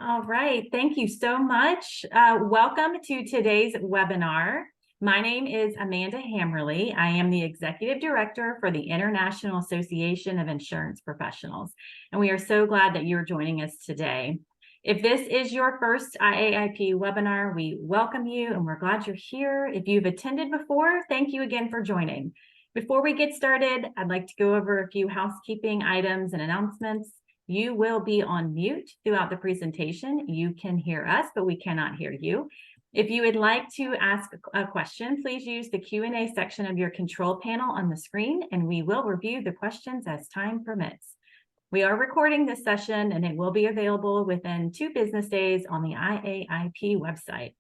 All right, thank you so much. Welcome to today's webinar. My name is Amanda Hammerly. I am the Executive Director for the International Association of Insurance Professionals, and we are so glad that you're joining us today. If this is your first IAIP webinar, we welcome you and we're glad you're here. If you've attended before, thank you again for joining. Before we get started, I'd like to go over a few housekeeping items and announcements. You will be on mute throughout the presentation. You can hear us, but we cannot hear you. If you would like to ask a question, please use the Q&A section of your control panel on the screen, and we will review the questions as time permits. We are recording this session, and it will be available within 2 business days on the IAIP website.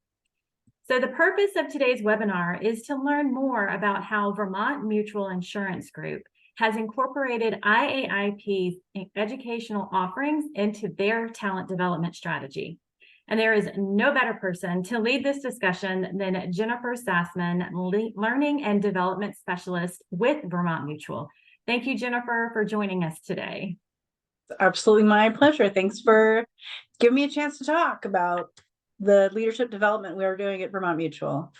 So the purpose of today's webinar is to learn more about how Vermont Mutual Insurance Group has incorporated IAIP's educational offerings into their talent development strategy. And there is no better person to lead this discussion than Jennifer Sassman, Learning and Development Specialist with Vermont Mutual. Thank you, Jennifer, for joining us today. Absolutely my pleasure. Thanks for giving me a chance to talk about the leadership development we are doing at Vermont Mutual.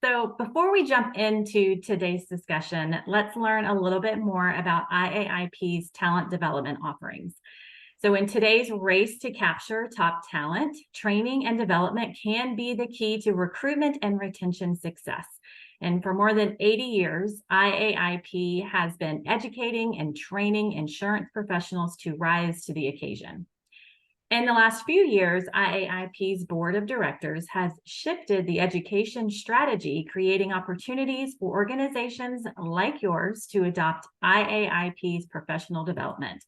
So before we jump into today's discussion, let's learn a little bit more about IAIP's talent development offerings. So in today's race to capture top talent, training and development can be the key to recruitment and retention success. And for more than 80 years, IAIP has been educating and training insurance professionals to rise to the occasion. In the last few years, IAIP's board of directors has shifted the education strategy, creating opportunities for organizations like yours to adopt IAIP's professional development.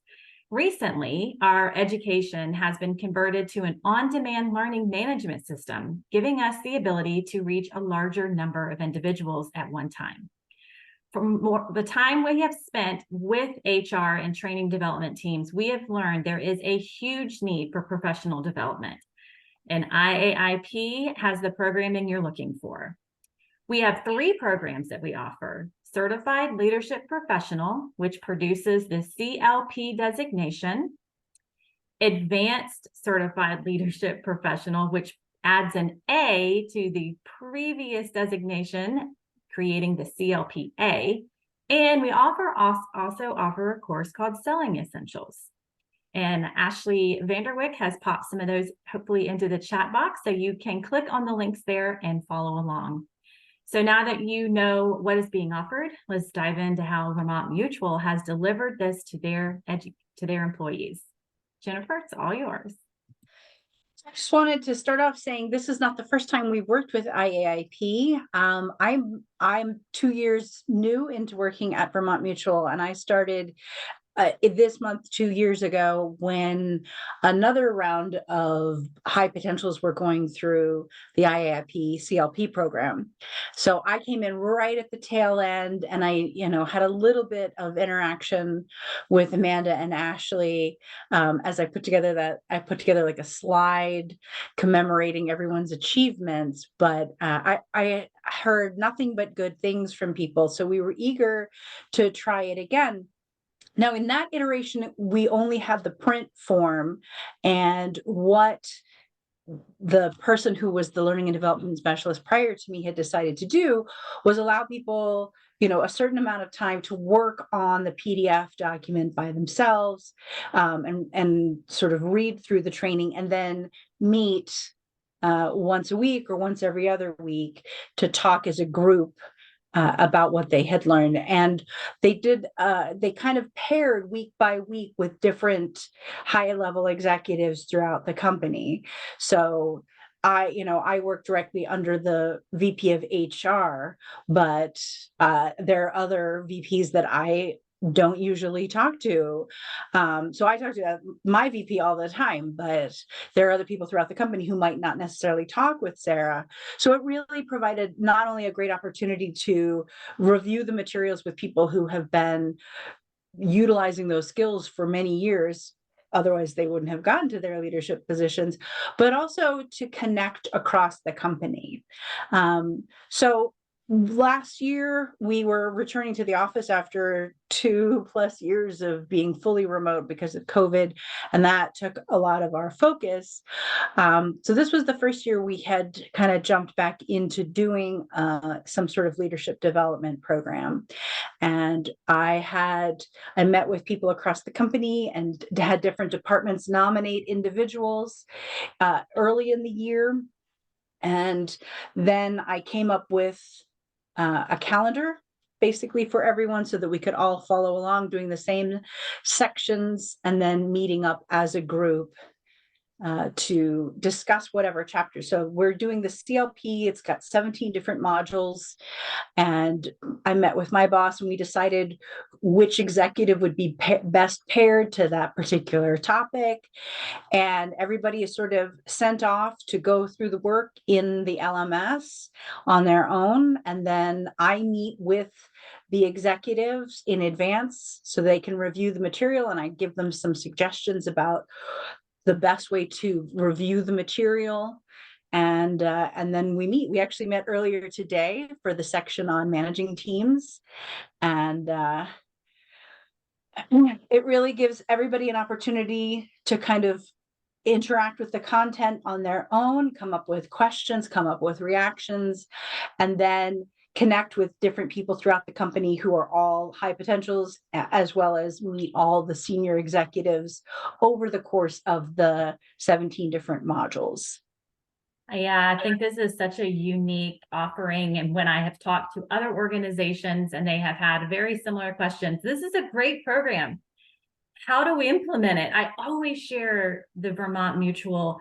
Recently, our education has been converted to an on-demand learning management system, giving us the ability to reach a larger number of individuals at one time. From the time we have spent with HR and training development teams, we have learned there is a huge need for professional development. And IAIP has the programming you're looking for. We have 3 programs that we offer. Certified Leadership Professional, which produces the CLP designation. Advanced Certified Leadership Professional, which adds an A to the previous designation, creating the CLPA, and we also offer a course called Selling Essentials. And Ashley Vanderwick has popped some of those hopefully into the chat box, so you can click on the links there and follow along. So now that you know what is being offered, let's dive into how Vermont Mutual has delivered this to their employees. Jennifer, it's all yours. I just wanted to start off saying this is not the first time we've worked with IAIP. I'm 2 years new into working at Vermont Mutual, and I started this month 2 years ago when another round of high potentials were going through the IAIP CLP program. So I came in right at the tail end, and I had a little bit of interaction with Amanda and Ashley as I put together like a slide commemorating everyone's achievements, but I heard nothing but good things from people, so we were eager to try it again. Now, in that iteration, we only had the print form, and what the person who was the learning and development specialist prior to me had decided to do was allow people, a certain amount of time to work on the PDF document by themselves, and sort of read through the training, and then meet once a week or once every other week to talk as a group about what they had learned. And they kind of paired week by week with different high level executives throughout the company. So I work directly under the VP of HR, but there are other VPs that I don't usually talk to. So I talk to my VP all the time, but there are other people throughout the company who might not necessarily talk with Sarah. So it really provided not only a great opportunity to review the materials with people who have been utilizing those skills for many years, otherwise they wouldn't have gotten to their leadership positions, but also to connect across the company. So last year we were returning to the office after 2+ years of being fully remote because of COVID, and that took a lot of our focus. So this was the first year we had kind of jumped back into doing some sort of leadership development program. And I met with people across the company and had different departments nominate individuals early in the year. And then I came up with a calendar basically for everyone so that we could all follow along doing the same sections and then meeting up as a group to discuss whatever chapter. So we're doing the CLP. It's got 17 different modules. And I met with my boss and we decided which executive would be best paired to that particular topic. And everybody is sort of sent off to go through the work in the LMS on their own. And then I meet with the executives in advance so they can review the material, and I give them some suggestions about the best way to review the material. And then we meet. We actually met earlier today for the section on managing teams. And it really gives everybody an opportunity to kind of interact with the content on their own, come up with questions, come up with reactions, and then connect with different people throughout the company who are all high potentials, as well as meet all the senior executives over the course of the 17 different modules. Yeah, I think this is such a unique offering. And when I have talked to other organizations and they have had very similar questions, this is a great program. How do we implement it? I always share the Vermont Mutual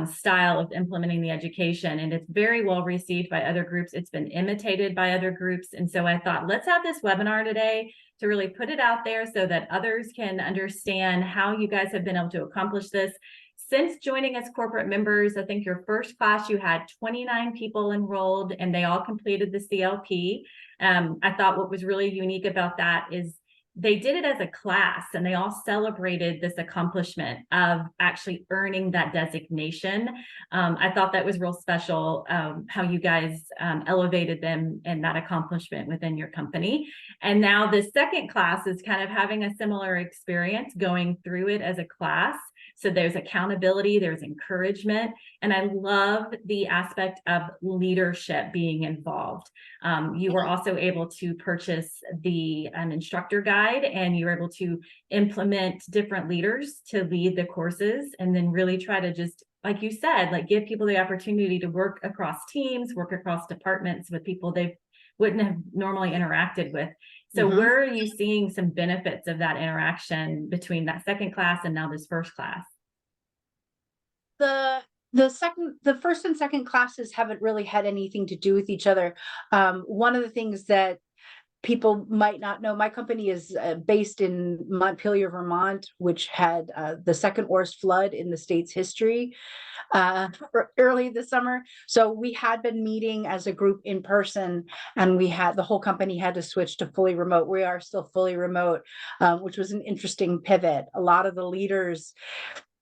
style of implementing the education, and it's very well received by other groups. It's been imitated by other groups. And so I thought, let's have this webinar today to really put it out there so that others can understand how you guys have been able to accomplish this. Since joining as corporate members, I think your first class, you had 29 people enrolled and they all completed the CLP. I thought what was really unique about that is they did it as a class and they all celebrated this accomplishment of actually earning that designation. I thought that was real special, how you guys elevated them and that accomplishment within your company. And now the second class is kind of having a similar experience going through it as a class. So there's accountability, there's encouragement, and I love the aspect of leadership being involved. You were also able to purchase the instructor guide, and you were able to implement different leaders to lead the courses, and then really try to just, like you said, like give people the opportunity to work across teams, work across departments with people they wouldn't have normally interacted with. So where are you seeing some benefits of that interaction between that second class and now this first class? The first and second classes haven't really had anything to do with each other. One of the things that people might not know, my company is based in Montpelier, Vermont, which had the second worst flood in the state's history early this summer. So we had been meeting as a group in person, and the whole company had to switch to fully remote. We are still fully remote, which was an interesting pivot. A lot of the leaders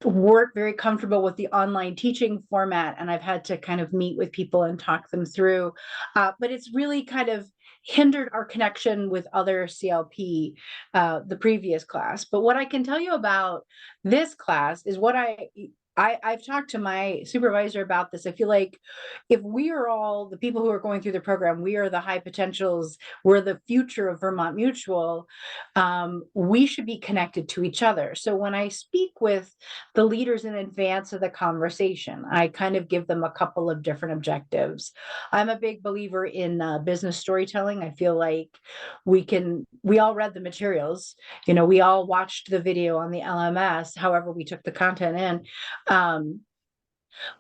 weren't very comfortable with the online teaching format, and I've had to kind of meet with people and talk them through. But it's really kind of hindered our connection with other CLP, the previous class. But what I can tell you about this class is I've talked to my supervisor about this. I feel like if we are all the people who are going through the program, we are the high potentials, we're the future of Vermont Mutual, we should be connected to each other. So when I speak with the leaders in advance of the conversation, I kind of give them a couple of different objectives. I'm a big believer in business storytelling. I feel like we all read the materials, we all watched the video on the LMS, however we took the content in.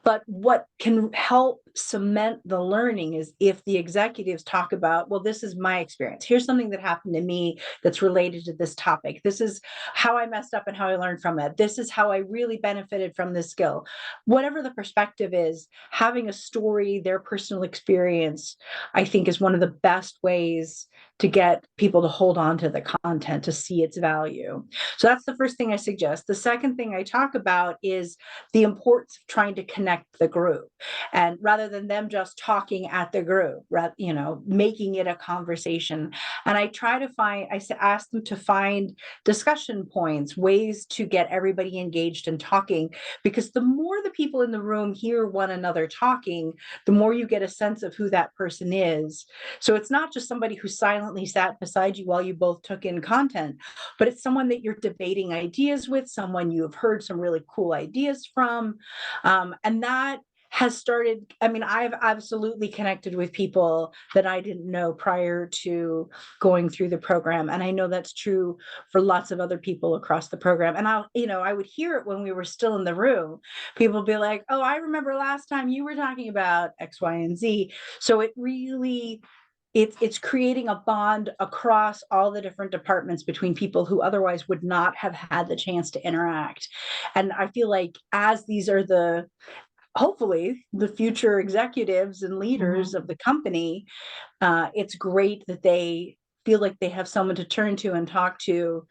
But what can help cement the learning is if the executives talk about, well, this is my experience. Here's something that happened to me that's related to this topic. This is how I messed up and how I learned from it. This is how I really benefited from this skill. Whatever the perspective is, having a story, their personal experience, I think is one of the best ways to get people to hold on to the content, to see its value. So that's the first thing I suggest. The second thing I talk about is the importance of trying to connect the group. And rather rather than them just talking at the group, you know, making it a conversation. And I try to find, ask them to find discussion points, ways to get everybody engaged and talking, because the more the people in the room hear one another talking, the more you get a sense of who that person is. So it's not just somebody who silently sat beside you while you both took in content, but it's someone that you're debating ideas with, someone you have heard some really cool ideas from. And that has started, I mean, I've absolutely connected with people that I didn't know prior to going through the program. And I know that's true for lots of other people across the program. And I would hear it when we were still in the room. People be like, oh, I remember last time you were talking about X, Y, and Z. So it really, it's creating a bond across all the different departments between people who otherwise would not have had the chance to interact. And I feel like as these are hopefully the future executives and leaders of the company, it's great that they feel like they have someone to turn to and talk to.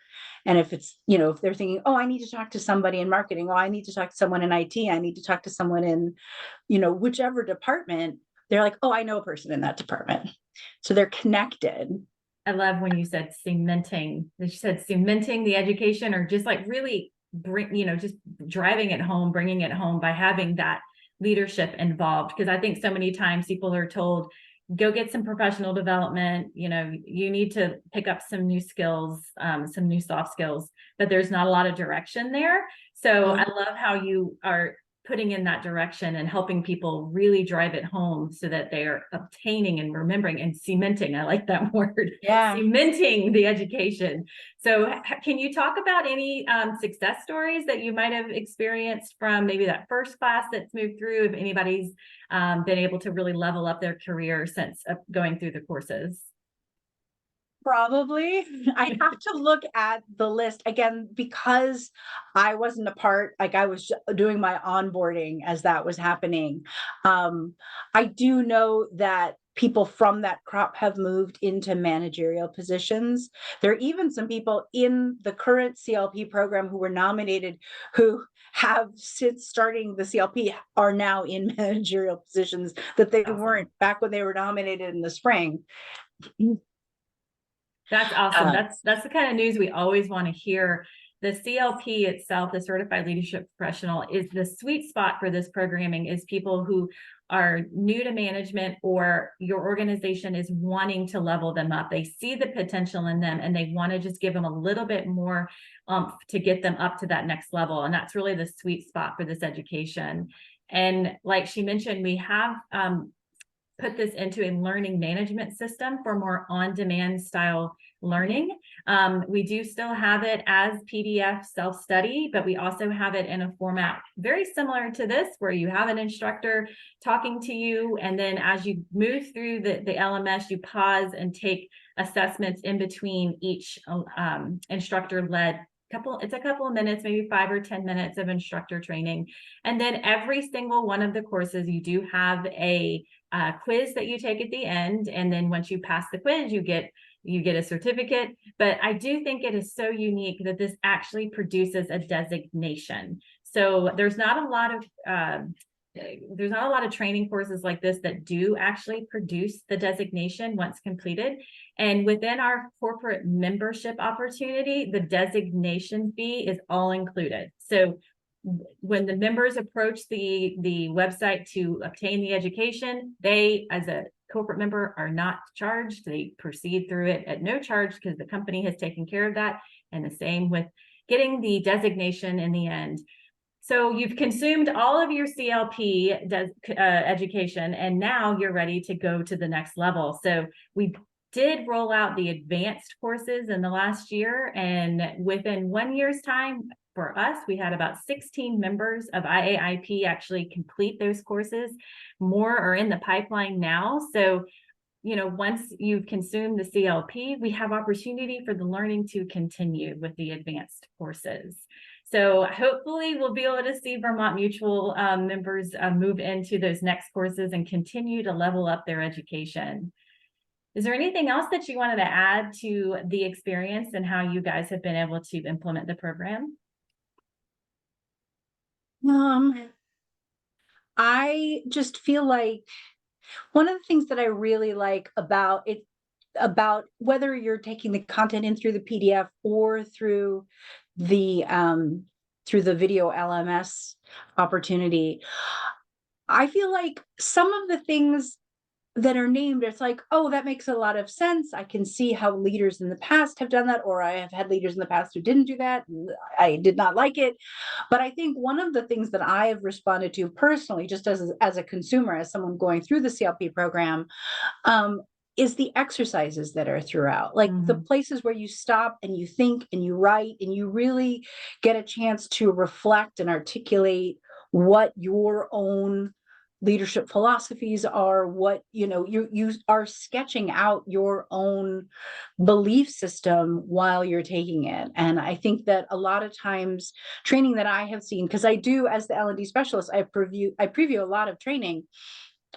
And if it's, if they're thinking, oh, I need to talk to somebody in marketing, oh, I need to talk to someone in IT, I need to talk to someone in, whichever department, they're like, oh, I know a person in that department. So they're connected. I love when you said cementing. You said cementing the education, or just like really just driving it home, bringing it home by having that leadership involved. Because I think so many times people are told, go get some professional development, you need to pick up some new skills, some new soft skills, but there's not a lot of direction there. So I love how you are putting in that direction and helping people really drive it home so that they are obtaining and remembering and cementing. I like that word. Yeah. Cementing the education. So can you talk about any success stories that you might have experienced from maybe that first class that's moved through, if anybody's been able to really level up their career since going through the courses? Probably. I have to look at the list again because I wasn't a part, like I was doing my onboarding as that was happening. I do know that people from that crop have moved into managerial positions. There are even some people in the current CLP program who were nominated who have, since starting the CLP, are now in managerial positions that they weren't back when they were nominated in the spring. That's awesome. That's the kind of news we always want to hear. The CLP itself, the Certified Leadership Professional, is the sweet spot for this programming, is people who are new to management, or your organization is wanting to level them up. They see the potential in them and they want to just give them a little bit more to get them up to that next level. And that's really the sweet spot for this education. And like she mentioned, we have put this into a learning management system for more on-demand style learning. We do still have it as PDF self-study, but we also have it in a format very similar to this, where you have an instructor talking to you, and then as you move through the LMS, you pause and take assessments in between each instructor-led it's a couple of minutes, maybe 5 or 10 minutes of instructor training. And then every single one of the courses, you do have a quiz that you take at the end. And then once you pass the quiz, you get a certificate. But I do think it is so unique that this actually produces a designation. So there's not a lot of training courses like this that do actually produce the designation once completed. And within our corporate membership opportunity, the designation fee is all included. So when the members approach the website to obtain the education, they, as a corporate member, are not charged. They proceed through it at no charge because the company has taken care of that. And the same with getting the designation in the end. So you've consumed all of your CLP education, and now you're ready to go to the next level. So we did roll out the advanced courses in the last year, and within 1 year's time, for us, we had about 16 members of IAIP actually complete those courses. More are in the pipeline now. So, once you've consumed the CLP, we have opportunity for the learning to continue with the advanced courses. So hopefully we'll be able to see Vermont Mutual members move into those next courses and continue to level up their education. Is there anything else that you wanted to add to the experience and how you guys have been able to implement the program? I just feel like one of the things that I really like about it, about whether you're taking the content in through the PDF or the through the video LMS opportunity, I feel like some of the things that are named, it's like, oh, that makes a lot of sense. I can see how leaders in the past have done that, or I have had leaders in the past who didn't do that. I did not like it. But I think one of the things that I have responded to personally, just as a consumer, as someone going through the CLP program, um, is the exercises that are throughout, like the Mhm. places where you stop and you think and you write and you really get a chance to reflect and articulate what your own leadership philosophies are, what you are sketching out your own belief system while you're taking it. And I think that a lot of times training that I have seen, because I do, as the L&D specialist, I preview a lot of training.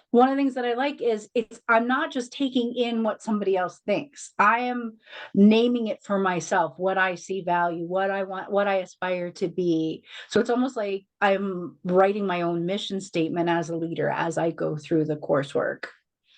One of the things that I like is I'm not just taking in what somebody else thinks. I am naming it for myself, what I see value, what I want, what I aspire to be. So it's almost like I'm writing my own mission statement as a leader as I go through the coursework.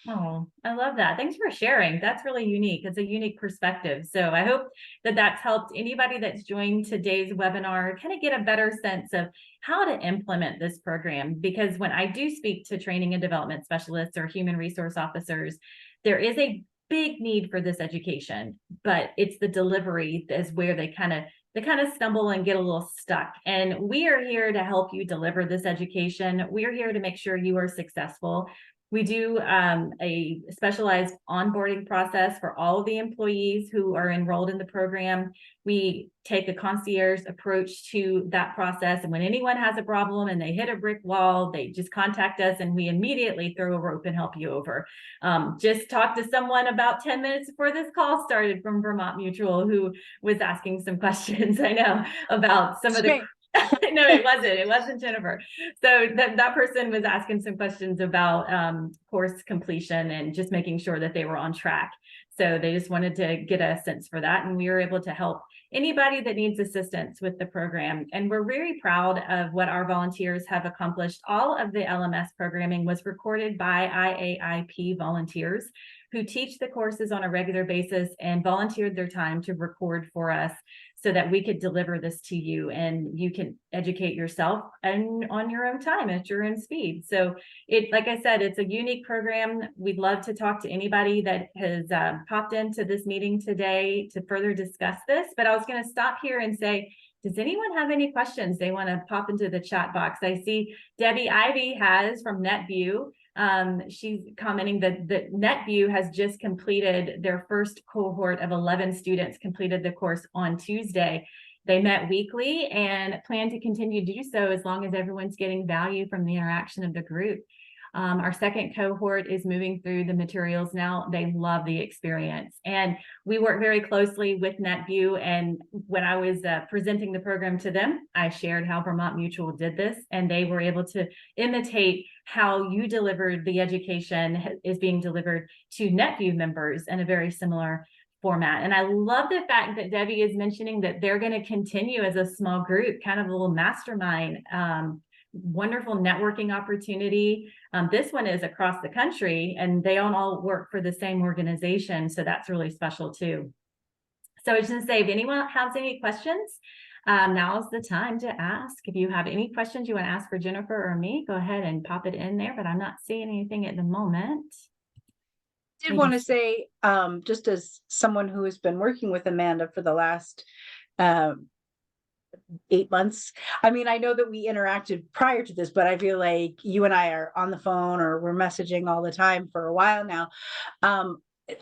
Oh, I love that. Thanks for sharing. That's really unique. It's a unique perspective. So I hope that that's helped anybody that's joined today's webinar kind of get a better sense of how to implement this program. Because when I do speak to training and development specialists or human resource officers, there is a big need for this education, but it's the delivery is where they kind of stumble and get a little stuck. And we are here to help you deliver this education. We are here to make sure you are successful. We do a specialized onboarding process for all of the employees who are enrolled in the program. We take a concierge approach to that process. And when anyone has a problem and they hit a brick wall, they just contact us and we immediately throw a rope and help you over. Just talked to someone about 10 minutes before this call started from Vermont Mutual who was asking some questions, I know, about some of the no, it wasn't Jennifer. So that person was asking some questions about course completion and just making sure that they were on track. So they just wanted to get a sense for that. And we were able to help anybody that needs assistance with the program. And we're very proud of what our volunteers have accomplished. All of the LMS programming was recorded by IAIP volunteers who teach the courses on a regular basis and volunteered their time to record for us so that we could deliver this to you and you can educate yourself and on your own time at your own speed. So like I said, it's a unique program. We'd love to talk to anybody that has popped into this meeting today to further discuss this, but I was going to stop here and say, does anyone have any questions they want to pop into the chat box? I see Debbie Ivy has from NetView. She's commenting that NetView has just completed their first cohort of 11 students completed the course on Tuesday. They met weekly and plan to continue to do so as long as everyone's getting value from the interaction of the group. Our second cohort is moving through the materials now. They love the experience. And we work very closely with NetView. And when I was presenting the program to them, I shared how Vermont Mutual did this, and they were able to imitate how you delivered the education is being delivered to NetView members in a very similar format. And I love the fact that Debbie is mentioning that they're going to continue as a small group, kind of a little mastermind, wonderful networking opportunity. This one is across the country and they don't all work for the same organization. So that's really special too. So I was going to say, if anyone has any questions, now's the time to ask. If you have any questions you want to ask for Jennifer or me, go ahead and pop it in there, but I'm not seeing anything at the moment. I did want to say, just as someone who has been working with Amanda for the last 8 months. I mean, I know that we interacted prior to this, but I feel like you and I are on the phone or we're messaging all the time for a while now.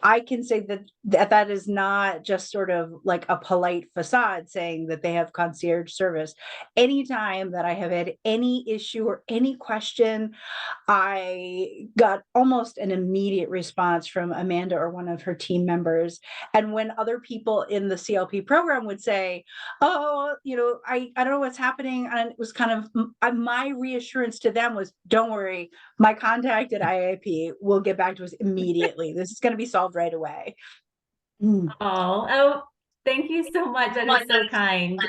I can say that is not just sort of like a polite facade saying that they have concierge service. Anytime that I have had any issue or any question, I got almost an immediate response from Amanda or one of her team members. And when other people in the CLP program would say, oh, I don't know what's happening. And it was kind of my reassurance to them was, don't worry, my contact at IAIP will get back to us immediately. This is going to be solved right away. Oh, thank you so much. That is so kind.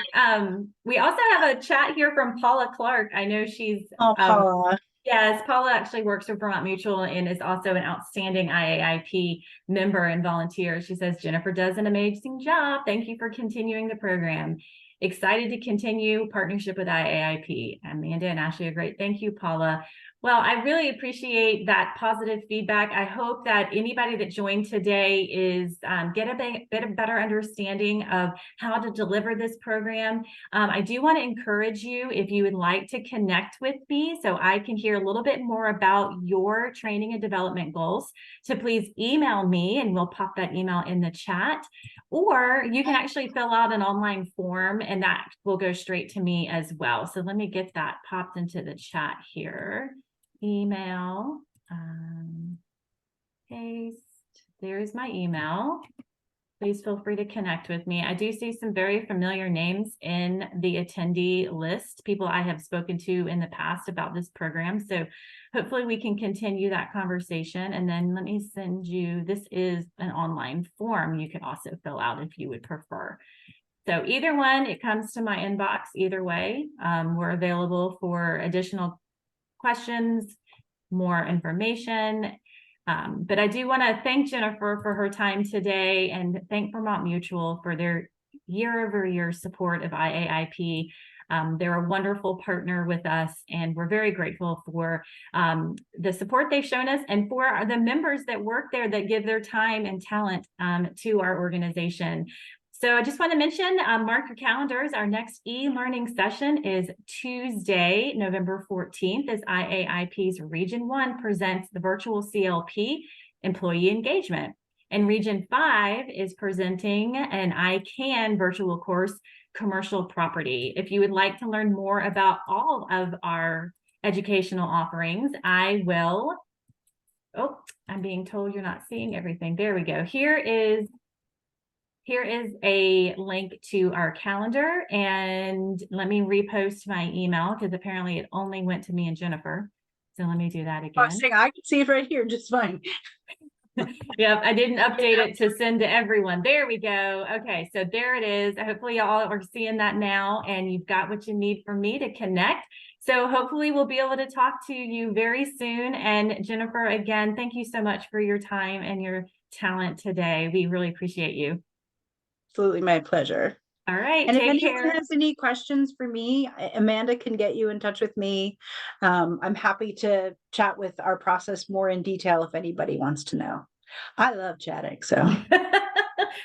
We also have a chat here from Paula Clark. I know she's Oh, Paula. Yes, Paula actually works for Vermont Mutual and is also an outstanding IAIP member and volunteer. She says, Jennifer does an amazing job. Thank you for continuing the program. Excited to continue partnership with IAIP. Amanda and Ashley are great. Thank you, Paula. Well, I really appreciate that positive feedback. I hope that anybody that joined today is get a bit of better understanding of how to deliver this program. I do want to encourage you, if you would like to connect with me so I can hear a little bit more about your training and development goals, to please email me and we'll pop that email in the chat. Or you can actually fill out an online form and that will go straight to me as well. So let me get that popped into the chat here. Email, paste, there's my email. Please feel free to connect with me. I do see some very familiar names in the attendee list, people I have spoken to in the past about this program. So hopefully we can continue that conversation. And then let me send you, this is an online form you can also fill out if you would prefer. So either one, it comes to my inbox either way. We're available for additional questions, more information. But I do want to thank Jennifer for her time today and thank Vermont Mutual for their year-over-year support of IAIP. They're a wonderful partner with us, and we're very grateful for the support they've shown us and for the members that work there that give their time and talent to our organization. So I just want to mention, mark your calendars. Our next e-learning session is Tuesday, November 14th, as IAIP's Region 1 presents the virtual CLP employee engagement. And Region 5 is presenting an ICANN virtual course, commercial property. If you would like to learn more about all of our educational offerings, I will, oh, I'm being told you're not seeing everything. There we go. Here is a link to our calendar, and let me repost my email because apparently it only went to me and Jennifer. So let me do that again. I can see it right here just fine. Yep, I didn't update it to send to everyone. There we go. Okay, so there it is. Hopefully y'all are seeing that now and you've got what you need from me to connect. So hopefully we'll be able to talk to you very soon. And Jennifer, again, thank you so much for your time and your talent today. We really appreciate you. Absolutely, my pleasure. All right, And if take anyone care. has any questions for me, Amanda can get you in touch with me. I'm happy to chat with our process more in detail if anybody wants to know. I love chatting, so.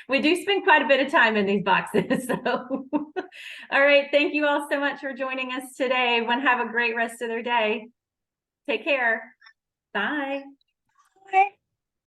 We do spend quite a bit of time in these boxes. So, all right, thank you all so much for joining us today. Everyone have a great rest of their day. Take care. Bye. Bye.